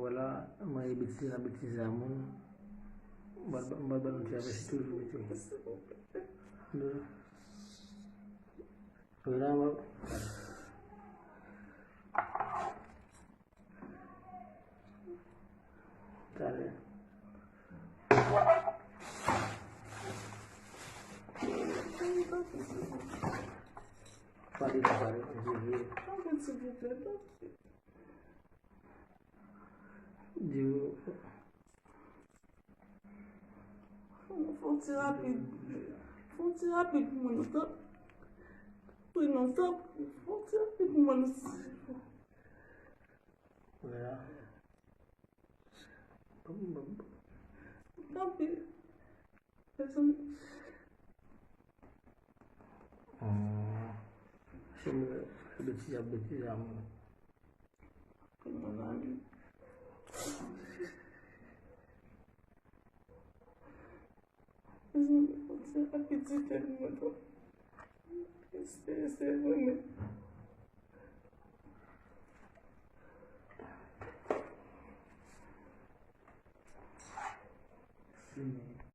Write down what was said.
wala may bitsi namun siya besi dulu bitsi wala mo tare pari Fonte rápido, mano. Fui não sabe. Fonte rápido, mano. Rápido. bitsi jamu Kemana? Fonte rápido, mano. Esse é